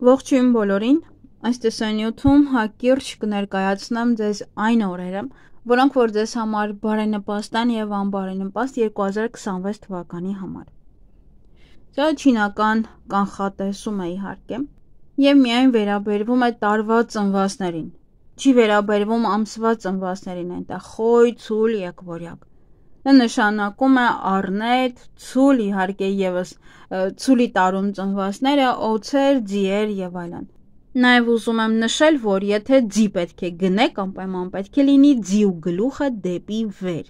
Ողջույն բոլորին, այս տեսանյութում հակիրճ կներկայացնեմ ձեզ այն օրերը, որոնք որ ձեզ համար բարենպաստ են և անբարենպաստ 2026 թվականի համար։ Սա չինական կանխատեսում է իհարկե, և միայն վերաբերվում է տարվա ծնվածներին, չի վերաբերվում ամսվա ծնվածներին, այնտեղ խոյ, ցուլ, եղբորյակ։ Դա նշանակում է առնետ, ցուլ, իհարկե ևս ցուլի տարում ծնվածները, օձեր, ձիեր եւ այլն։ Նաեւ ուզում եմ նշել, որ եթե ձի պետք է գնեք, անպայման պետք է լինի ձի ու գլուխը դեպի վեր։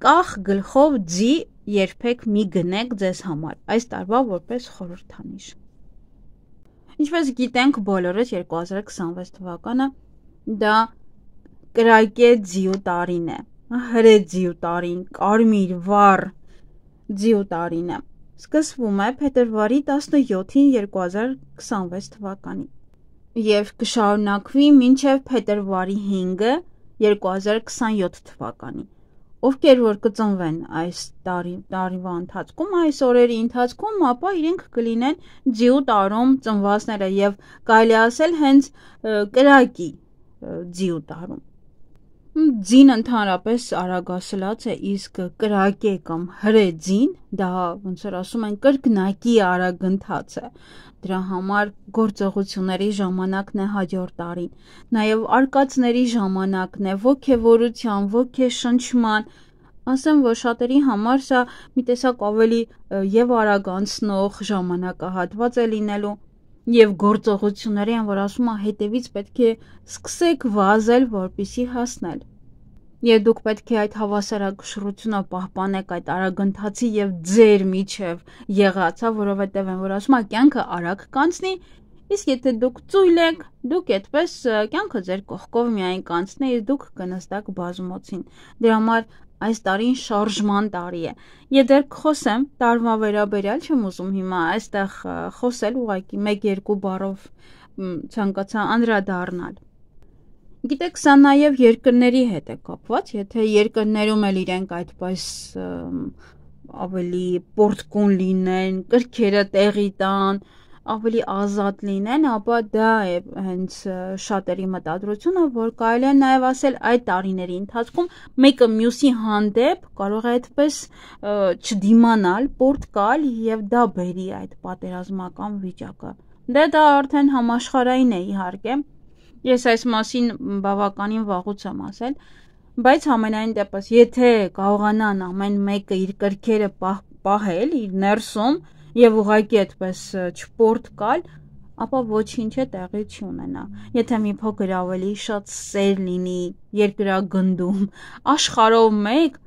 Կախ գլխով ձի երբեք մի գնեք ձեզ համար, այս տարվա որպես խորհրդանիշ։ Ինչպես գիտենք բոլորս 2026 թվականը դա կրակե ձիու տարին է, հրե ձիու տարին, կարմիր, վառ ձիու տարին է։ Սկսվում է փետրվարի 17-ին 2026 թվականի և կշարունակվի մինչև փետրվարի 5-ը 2027 թվականի։ Ովքեր որ կծնվեն այս տարվա ընթացքում, այս օրերի ընթացքում, ապա իրենք կլինեն ձիու տարում ծնվածները և կարելի ասել հենց կրակի ձիու տարում։ Ձին ընդհանրապես արագասլաց է, իսկ կրակե կամ հրե ձին դա ոնց որ ասում են կրկնակի արագընթաց է։ Դրա համար գործողությունների ժամանակն է հաջորդ տարին, նաև արկածների ժամանակն է, ոգևորության, ոգեշնչման, ասեմ, որ շատերի համար սա մի տեսակ ավելի եւ արագ անցնող ժամանակահատված է լինելու եւ գործողությունների են, որ ասում է հետևից պետք է սկսեք վազել, որպեսի հասնել։ Եվ դուք պետք է այդ հավասարակշռությունը պահպանեք այդ արագընթացի եւ ձեր միջև եղածը, որովհետեւ են որ ասում է կյանքը արագ կանցնի, իսկ եթե դուք ծույլ եք, դուք այդպես կյանքը ձեր կողքով միայն կանցնի, իսկ դուք կնստեք բազմոցին։ Դրա համար այս տարին շարժման տարի է։ Ես դեռ կխոսեմ տարվա վերաբերյալ, չեմ ուզում հիմա այստեղ խոսել, ուղղակի 1-2 բառով ցանկացա անդրադառնալ։ Գիտեք, սա նաև երկրների հետ է կապված, եթե երկրներում էլ իրենք այդպես ավելի պորտկուն լինեն, կրքերը տեղի տան, ավելի ազատ լինեն, ապա դա է հենց շատերի մտադրությունը, որ կարելի է նաև ասել այդ տարիների ընթացքում մեկը մյուսի հանդեպ կարող է այդպես չդիմանալ, պորտկալ եւ դա բերի այդ պատերազմական վիճակը։ Դա արդեն համաշխարհային է իհարկե։ Ես այս մասին բավականին վաղուց եմ ասել, բայց համենայն դեպս, եթե կարողանան ամեն մեկը իր կրքերը պահել իր ներսում եւ ուղղակի այդպես չպորտկալ, ապա ոչինչ է տեղի չունենա։ Եթե մի փոքր ավելի շատ սեր լինի երկրագնդում, աշխարհով մեկ,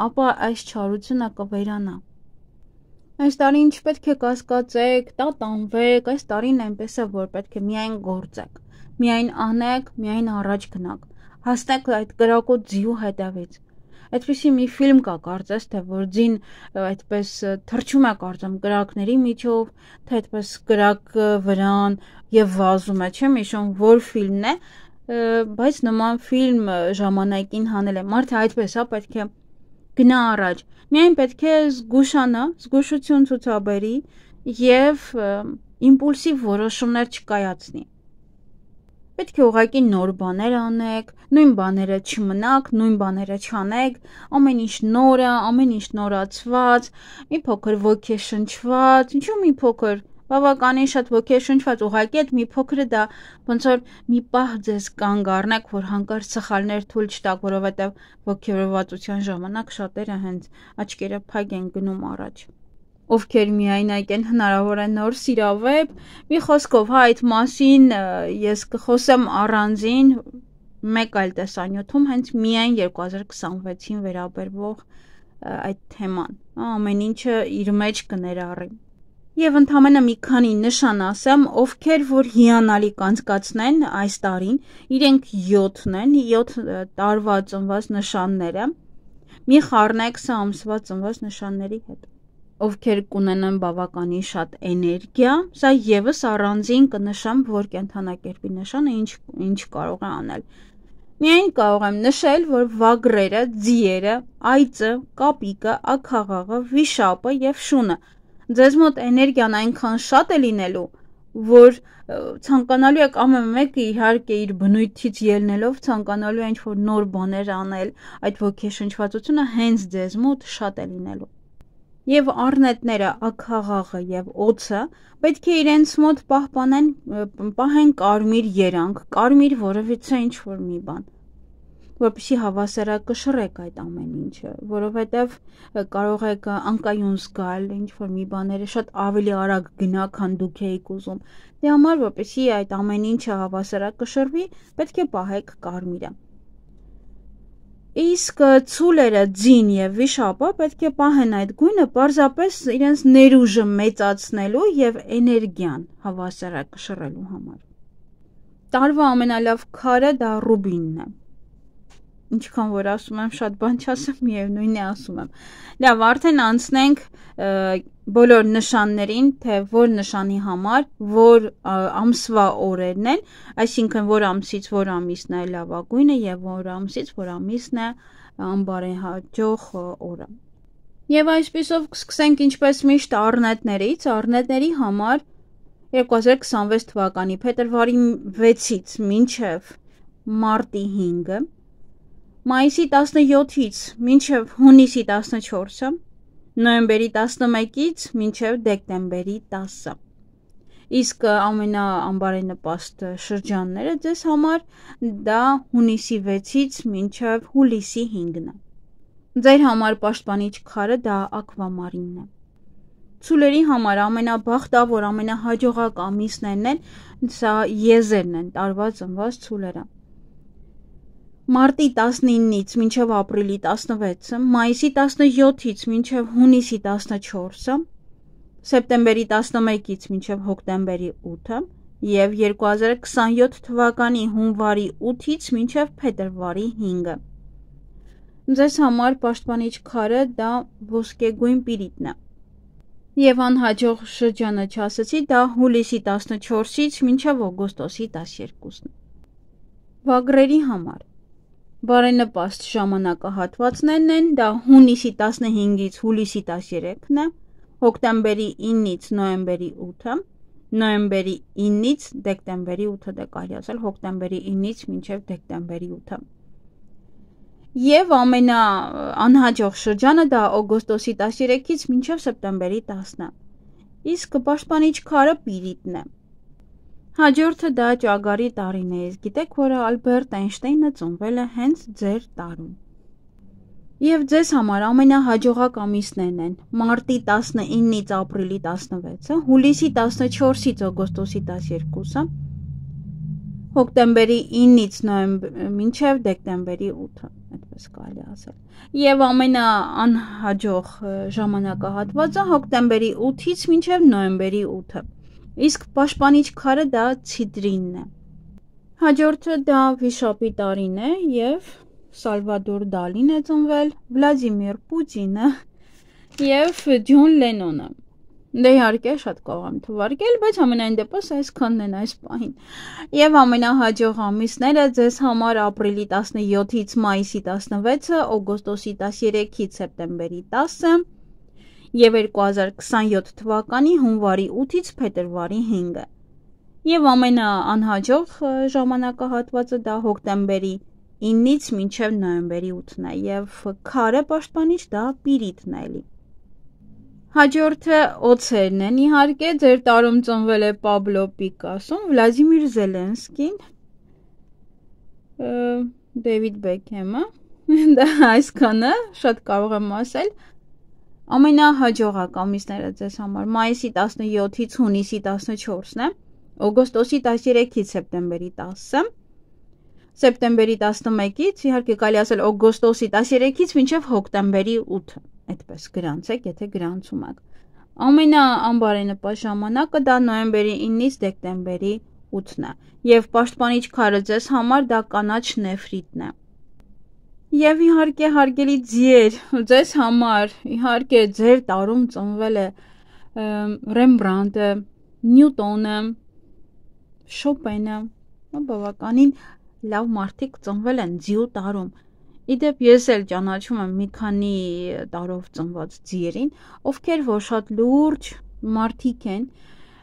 ապա այս չարությունը կվերանա։ Այս տարին չպետք է կասկածեք, տատանվեք, այս տարին այնպես է, որ պետք է միայն գործեք, միայն անեք, միայն առաջ գնաք, հասնեք այդ կրակոտ ձիու հետևից։ Այդպիսի մի ֆիլմ կա, կարծես թե որ ձին այդպես թռչում է կարծեմ կրակների միջով, թե այդպես կրակը վրան եւ վազում է, չեմ հիշում որ ֆիլմն է, բայց նման ֆիլմ ժամանակին հանել է։ Մարդը այդպես է, պետք է գնա առաջ։ Միայն պետք է զգուշանա, զգուշություն ցուցաբերի եւ իմպուլսիվ որոշումներ չկայացնի։ Պետք է ուղղակի նոր բաներ անեք, նույն բաները չմնաք, նույն բաները չանեք, ամեն ինչ նորը, ամեն ինչ նորացված, մի փոքր ոգեշնչված, ինչու մի փոքր, բավականին շատ ոգեշնչված, ուղղակի այդ մի փոքրը դա ոնց որ մի պահ ձեզ կանգ առնեք, որ հանկարծ սխալներ թույլ չտաք, որովհետև ոգևորվածության ժամանակ շատերը հենց աչքերը փակ են գնում առաջ։ Ովքեր միայնակ են, հնարավոր է նոր սիրավեպ, մի խոսքով, հա, այդ մասին ես կխոսեմ առանձին մեկ այլ տեսանյութում, հենց միայն 2026-ին վերաբերվող այդ թեման, ամեն ինչը իր մեջ կներառի։ Եվ ընդամենը մի քանի նշան ասեմ, ովքեր որ հիանալի կանցկացնեն այս տարին, իրենք 7-ն են, 7 տարվա ծնված նշանները, մի խառնեք սա ամսվա ծնված նշանների հետ։ Ովքեր կունենան բավականին շատ էներգիա, սա եւս առանձին կնշեմ, որ կենթանակերպի նշանը ինչ կարող է անել։ Միայն կարող եմ նշել, որ վագրերը, ձիերը, այծը, կապիկը, աքաղաղը, վիշապը եւ շունը ձեզ մոտ էներգիան այնքան շատ է լինելու, որ ցանկանալու եք ամեն մեկը իհարկե իր բնույթից ելնելով ցանկանալու է ինչ-որ նոր բաներ անել, այդ ոգեշնչվածությունը հենց ձեզ մոտ շատ է լինելու։ Եվ առնետները, աքաղաղը եւ օձը պետք է իրենց մոտ պահեն կարմիր երանգ, կարմիր որևիցե ինչ-որ մի բան, որպեսզի հավասարակշռեք այդ ամեն ինչը, որովհետև կարող եք անկայուն զգալ ինչ-որ մի բաները շատ ավելի արագ գնա, քան դուք եք ուզում։ Դե համար, որպեսզի այդ ամեն ինչը հավասարակշռվի, պետք է պահեք կարմիրը։ Իսկ ցուլերը, ձին եւ վիշապը պետք է պահեն այդ գույնը պարզապես իրենց ներուժը մեծացնելու եւ էներգիան հավասարակշռելու համար։ Տարվա ամենալավ քարը դա ռուբինն է։ Ինչքան որ ասում եմ, շատ բան չասեմ, միևնույնն է ասում եմ։ Լավ, արդեն անցնենք բոլոր նշաններին, թե որ նշանի համար, որ ամսվա օրերն են, այսինքն որ ամսից որ ամիսն է լավագույնը եւ որ ամսից որ ամիսն է անբարենհաջող օրը։ Եվ այսպիսով սկսենք ինչպես միշտ առնետներից, առնետների համար 2026 թվականի փետրվարի 6-ից մինչև մարտի 5-ը, մայիսի 17-ից մինչև հունիսի 14-ը, նոյեմբերի 11-ից մինչև դեկտեմբերի 10-ը։ Իսկ ամենաանբարենպաստ շրջանները ձեզ համար դա հունիսի 6-ից մինչև հուլիսի 5-ն է։ Ձեր համար պաշտպանիչ քարը դա ակվամարինն է։ Ցուլերի համար ամենաբախտավոր, ամենահաջողակ ամիսներն են, սա եզերն են, տարվա ծնված ցուլերը։ Մարտի 19-ից մինչև ապրիլի 16-ը, մայիսի 17-ից մինչև հունիսի 14-ը, սեպտեմբերի 11-ից մինչև հոկտեմբերի 8-ը և 2027 թվականի հունվարի 8-ից մինչև փետրվարի 5-ը։ Ձեզ համար պաշտպանիչ քարը դա ոսկեգույն պիրիտն է։ Եվ անհաջող շրջանը չասեցի, դա հուլիսի 14-ից մինչև օգոստոսի 12-ն։ Վագրերի համար բարենպաստ ժամանակահատվածներն են, դա հունիսի 15-ից հուլիսի 13-ն է, հոկտեմբերի 9-ից նոյեմբերի 8-ը, նոյեմբերի 9-ից դեկտեմբերի 8-ը, դա կարելի ասել հոկտեմբերի 9-ից մինչև դեկտեմբերի 8-ը։ Եվ ամենաանհաջող շրջանը դա օգոստոսի 13-ից մինչև սեպտեմբերի 10-ն է։ Իսկ պաշտպանիչ քարը պիրիտն է։ Հաջորդը դա ճագարի տարին է, գիտեք, որ Ալբերտ Էյնշտեյնը ծնվել է հենց ձեր տարում։ Եվ ձեզ համար ամենահաջողակ ամիսներն են մարտի 19-ից ապրիլի 16-ը, հուլիսի 14-ից օգոստոսի 12-ը, հոկտեմբերի 9-ից մինչև դեկտեմբերի 8-ը, այդպես կարելի ասել։ Եվ ամենաանհաջող ժամանակահատվածը հոկտեմբերի 8-ից մինչև նոյեմբերի 8-ը։ Իսկ պաշտպանիչ քարը դա ցիտրինն է։ Հաջորդը դա վիշապի տարին է եւ Սալվադոր Դալին է ծնվել, Վլադիմիր Պուտինը եւ Ջոն Լենոնը։ Դե իհարկե շատ կարող եմ թվարկել, բայց ամենայն դեպս այսքանն են այս պահին։ Եվ ամենահաջող ամիսները ձեզ համար ապրիլի 17-ից մայիսի 16-ը, օգոստոսի 13-ից սեպտեմբերի 10-ը և 2027 թվականի հունվարի 8-ից փետրվարի 5-ը։ Եվ ամենաանհաջող ժամանակահատվածը դա հոկտեմբերի 9-ից մինչև նոյեմբերի 8-ն է և քարը պաշտպանիչ դա պիրիտն է էլի։ Հաջորդը օձերն են, իհարկե, ձեր տարում ծնվել է Պաբլո Պիկասոն, Վլադիմիր Զելենսկին, Դեվիդ Բեքհեմը, դա այսքանը շատ կարող եմ ասել։ Ամենահաջողակ ամիսները ձեզ համար մայիսի 17-ից հունիսի 14-ն է, օգոստոսի 13-ից սեպտեմբերի 10-ը, սեպտեմբերի 11-ից, իհարկե կարելի ասել օգոստոսի 13-ից մինչև հոկտեմբերի 8-ը, այդպես գրանցեք, եթե գրանցում եք։ Ամենաանբարենպաստ ժամանակը դա նոյեմբերի 9-ից դեկտեմբերի 8-ն է, և պաշտպանիչ քարը ձեզ համար դա կանաչ նեֆրիտն է։ Եվ իհարկե հարգելի ձիեր, ձեզ համար, իհարկե ձեր տարում ծնվել է Ռեմբրանդտը, Նյուտոնը, Շոպենը, բավականին լավ մարդիկ ծնվել են ձիու տարում։ Իդեպ ես էլ ճանաչում եմ մի քանի տարով ծնված ձիերին, ովքեր որ շատ լուրջ մարդիկ են,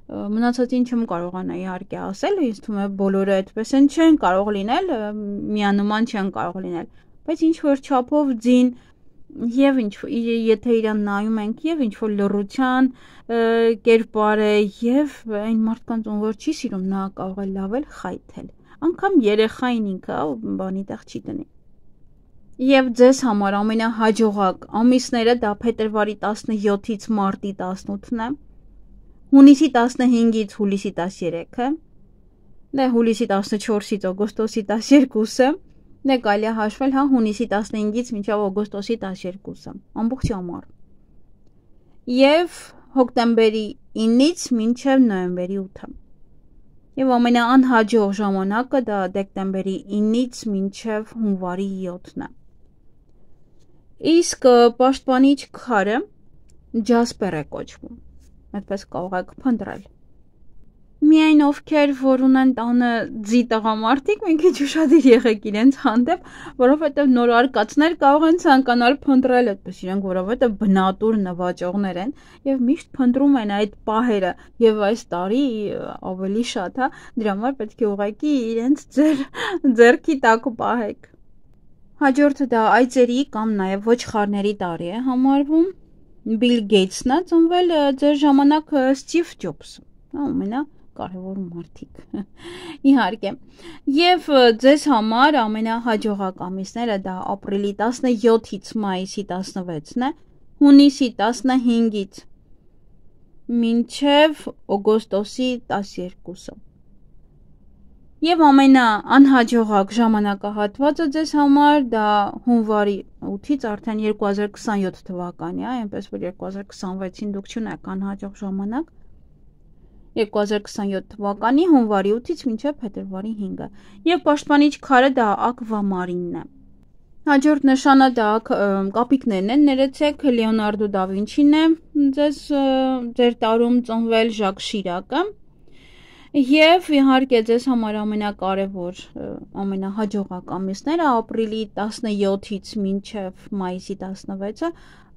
Մնացածին չեմ կարողանա իհարկե ասել, ինձ թվում է բոլորը այդպես են չեն կարող լինել, միանման չեն կարող լինել, բայց ինչ որ չափով ձին եւ եթե իրան նայում ենք եւ ինչ որ լռության կերպար է եւ այն մարդկանց ում որ չի սիրում նա կարող է լավ էլ խայթել, անգամ երեխային ինքը բանի տեղ չի տնի։ Եվ ձեզ համար ամենահաջողակ ամիսները դա փետրվարի 17-ից մարտի 18-ն է, հունիսի 15-ից հուլիսի 13-ը, դե հուլիսի 14-ից օգոստոսի 12-ը, դե կարելի է հաշվել հա հունիսի 15-ից մինչև օգոստոսի 12-ը, ամբողջ ամառ։ Եվ հոկտեմբերի 9-ից մինչև նոյեմբերի 8-ը։ Եվ ամենաանհաջող ժամանակը դա դեկտեմբերի 9-ից մինչև հունվարի 7-ն է։ Իսկ պաշտպանիչ քարը ջասպեր է կոչվում, այդպես կարող եք փնտրել։ Միայն ովքեր որ ունեն տանը ձի տղամարդիկ, մի քիչ ուշադիր եղեք իրենց հանդեպ, որովհետև նոր արկածներ կարող են ցանկանալ փնտրել այդպես իրենք, որովհետև բնատուր նվաճողներ են եւ միշտ փնտրում են այդ պահերը եւ այս տարի ավելի շատ, հա, դրա համար պետք է ուղղակի իրենց ձեռքի տակ պահեք։ Հաջորդը դա այծերի կամ նաեւ ոչխարների տարի է համարվում։ Բիլ Գեյթսն է ծնվել ձեր ժամանակ Սթիվ Ջոբսը, կարևոր մարդիկ, իհարկե, և ձեզ համար ամենահաջողակ ամիսները դա ապրիլի 17-ից մայիսի 16-ն է, հունիսի 15-ից մինչև օգոստոսի 12-ը։ Եվ ամենաանհաջողակ ժամանակահատվածը ձեզ համար դա հունվարի 8-ից արդեն 2027 թվականի է, այնպես որ 2026-ին դուք չունեք անհաջող ժամանակ, 2027 թվականի հունվարի 8-ից մինչև փետրվարի 5-ը։ Եվ պաշտպանիչ քարը դա ակվամարինն է։ Հաջորդ նշանը դա կապիկներն են, ներեցեք Լեոնարդո դա Վինչին է ձեր տարում ծնվել Ժակ Շիրակը։ Եվ իհարկե ձեզ համար ամենակարևոր ամենահաջողակ ամիսները ապրիլի 17-ից մինչև մայիսի 16-ը,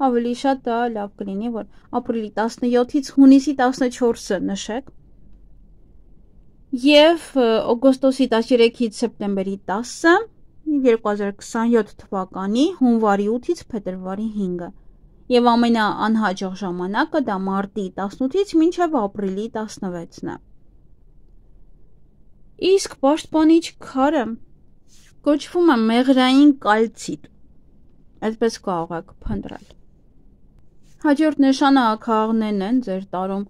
ավելի շատ դա լավ կլինի, որ ապրիլի 17-ից հունիսի 14-ը նշեք, և օգոստոսի 13-ից սեպտեմբերի 10-ը, 2027 թվականի հունվարի 8-ից փետրվարի 5-ը, և ամենաանհաջող ժամանակը դա մարտի 18-ից մինչև ապրիլի 16-ն է։ Իսկ պաշտպանիչ քարը կոչվում է մեղրային կալցիտ, այդպես կարող եք փնտրել։ Հաջորդ նշանը աքաղներն են, ձեր տարում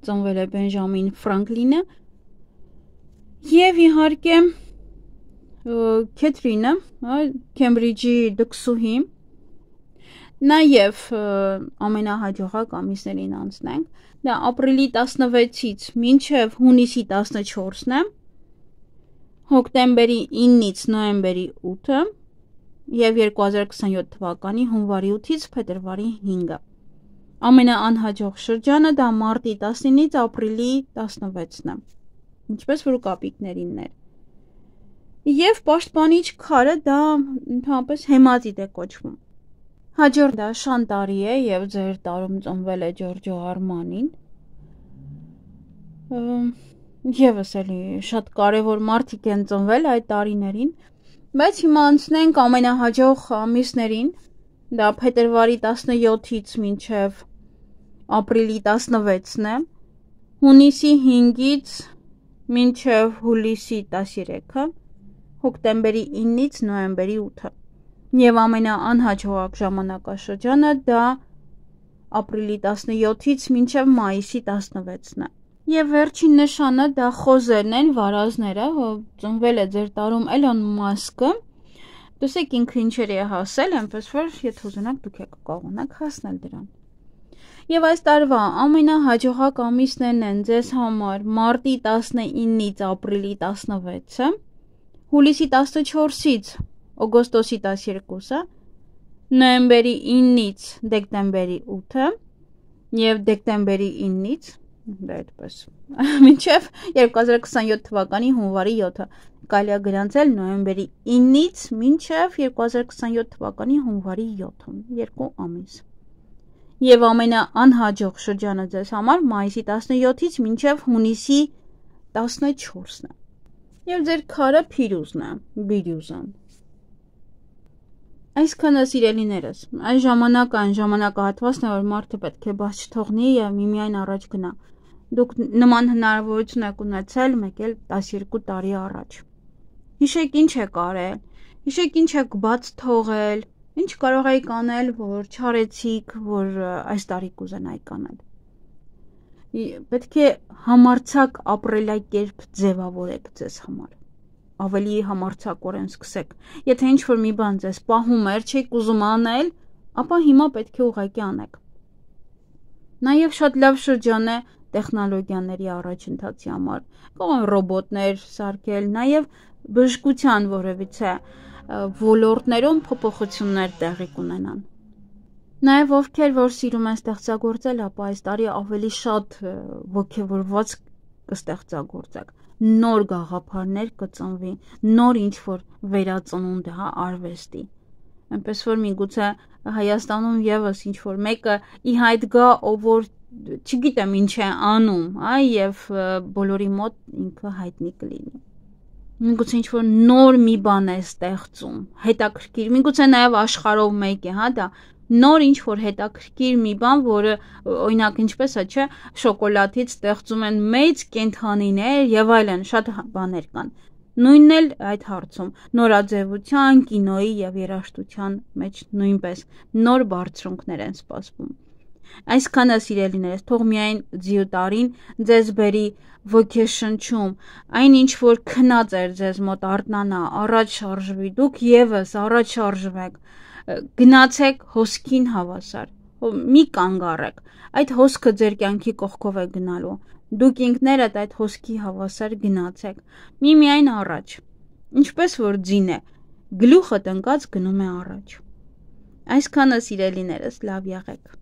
ծնվել է Բենջամին Ֆրանկլինը և իհարկե Քեթրինը, Քեմբրիջի դքսուհի, նաև ամենահաջողակ ամիսներին անցնենք, դա ապրիլի 16-ից մինչև հունիսի 14-ն է, հոկտեմբերի 9-ից նոյեմբերի 8-ը և 2027 թվականի հունվարի 8-ից փետրվարի 5-ը։ Ամենաանհաջող շրջանը դա մարտի 19-ից ապրիլի 16-ն է, ինչպես որ կապիկներինն էր։ Եվ պաշտպանիչ քարը դա ընդհանրապես հեմատիտ է կոչվում։ Հաջորդ դա շանտարի է և ձեր տարում ծնվել է Ջորջո Արմանին։ Եվս էլի շատ կարևոր մարդիկ են ծնվել այդ տարիներին, բայց հիմա անցնենք ամենահաջող ամիսներին, դա փետրվարի 17-ից մինչև ապրիլի 16-ն է, հունիսի 5-ից մինչև հուլիսի 13-ը, հոկտեմբերի 9-ից նոյեմբերի 8-ը, և ամենաանհաջողակ ժամանակաշրջանը դա ապրիլի 17-ից մինչև մայիսի 16-ն է։ Եվ վերջին նշանը դա խոզերն են, վարազները, ծնվել է ձեր տարում Էլոն Մասկը, տեսեք ինքը ինչերի է հասել, այնպես որ եթե ուզենաք դուք եք կարողանաք հասնել դրան։ Եվ այս տարվա ամենահաջողակ ամիսներն են ձեզ համար մարտի 19-ից ապրիլի 16-ը, հուլիսի 14-ից օգոստոսի 12-ը, նոյեմբերի 9-ից դեկտեմբերի 8-ը և դեկտեմբերի 9-ից այդպես մինչև 2027 թվականի հունվարի 7-ը, կարելի է գրանցել նոյեմբերի 9-ից մինչև 2027 թվականի հունվարի 7-ը, 2 ամիս։ Եվ ամենաանհաջող շրջանը ձեզ համար մայիսի 17-ից մինչև հունիսի 14-ն է։ Եվ ձեր քարը փիրուզն է, բիրյուզան։ Այսքանը սիրելիներս, այս ժամանակ այն ժամանակահատվածն է, որ մարդը պետք է բաց չթողնի եւ միմիայն առաջ գնա։ Դուք նման հնարավորություն եք ունեցել մեկ էլ 12 տարի առաջ։ Հիշեք ինչ եք արել, հիշեք ինչ եք բաց թողել, ինչ կարող եք անել, որ չարեցիք, որ այս տարի կուզենայիք անել։ Պետք է համարձակ ապրելակերպ ձևավորեք ձեզ համար։ Ավելի համարձակորեն սկսեք։ Եթե ինչ-որ մի բան ձեզ պահում էր, չեք ուզում անել, ապա հիմա պետք է ուղղակի անեք։ Նաև շատ լավ շրջան է տեխնոլոգիաների առաջընթացի համար։ Կարող են ռոբոտներ սարքել, նաև բժշկության որևիցե ոլորտներում փոփոխություններ տեղի կունենան։ Նաև ովքեր որ սիրում են ստեղծագործել, ապա այս տարի ավելի շատ ոգևորված կստեղծագործեք։ Նոր գաղափարներ կծնվի, նոր ինչ-որ վերածնունդ է արվեստի։ Այնպես որ միգուցե Հայաստանում եւս ինչ-որ մեկը ի հայտ գա, ով որ չգիտեմ ինչ է անում, եւ բոլորի մոտ ինքը հայտնի կլինի։ Միգուցե ինչ-որ նոր մի բան է ստեղծում, հետաքրքիր, միգուցե նաեւ աշխարհով մեկ է, դա նոր ինչ-որ հետաքրքիր մի բան, որը օրինակ ինչպես է, չէ, շոկոլադից ստեղծում են մեծ կենդանիներ եւ այլն, շատ բաներ կան։ Նույնն էլ այդ հարցում նորաձևության, կինոյի եւ երաժշտության մեջ նույնպես նոր բարձրունքներ են սպասվում։ Այսքանը սիրելիներս, թող միայն ձիուտարին ձեզ բերի ոգեշնչում, այն ինչ որ քնած էր ձեզ մոտ արթնանա, առաջ շարժվի, դուք եւս առաջ շարժվեք, գնացեք հոսքին հավասար, մի կանգ առեք, այդ հոսքը ձեր կյանքի կողքով է գնալու, դուք ինքներդ այդ հոսքի հավասար գնացեք, միայն առաջ, ինչպես որ ձին է, գլուխը տնկած գնում է առաջ։ Այսքանը սիրելիներս, լավ եղեք։